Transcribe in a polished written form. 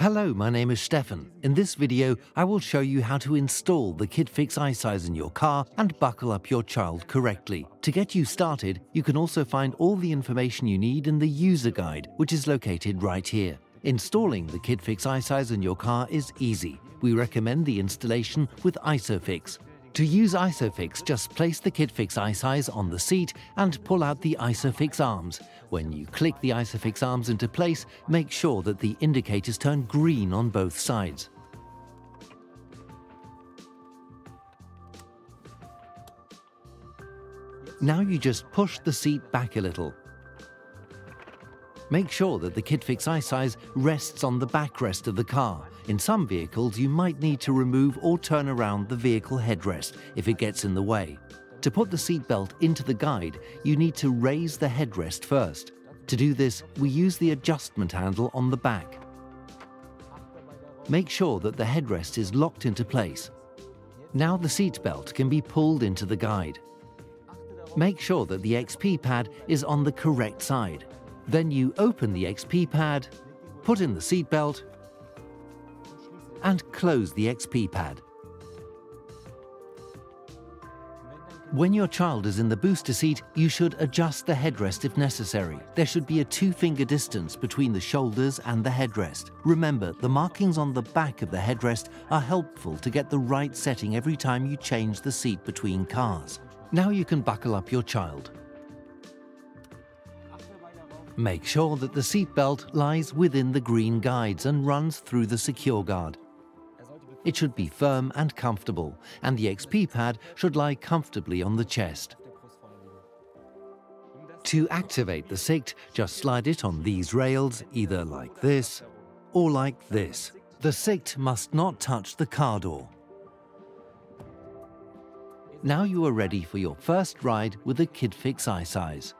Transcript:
Hello, my name is Stefan. In this video, I will show you how to install the KIDFIX iSize in your car and buckle up your child correctly. To get you started, you can also find all the information you need in the user guide, which is located right here. Installing the KIDFIX iSize in your car is easy. We recommend the installation with ISOFIX. To use ISOFIX, just place the KIDFIX iSize on the seat and pull out the ISOFIX arms. When you click the ISOFIX arms into place, make sure that the indicators turn green on both sides. Now you just push the seat back a little. Make sure that the KIDFIX iSize rests on the backrest of the car. In some vehicles, you might need to remove or turn around the vehicle headrest if it gets in the way. To put the seatbelt into the guide, you need to raise the headrest first. To do this, we use the adjustment handle on the back. Make sure that the headrest is locked into place. Now the seatbelt can be pulled into the guide. Make sure that the XP pad is on the correct side. Then you open the XP pad, put in the seatbelt, and close the XP pad. When your child is in the booster seat, you should adjust the headrest if necessary. There should be a 2-finger distance between the shoulders and the headrest. Remember, the markings on the back of the headrest are helpful to get the right setting every time you change the seat between cars. Now you can buckle up your child. Make sure that the seatbelt lies within the green guides and runs through the secure guard. It should be firm and comfortable, and the XP pad should lie comfortably on the chest. To activate the SICT, just slide it on these rails, either like this or like this. The SICT must not touch the car door. Now you are ready for your first ride with the KIDFIX iSize.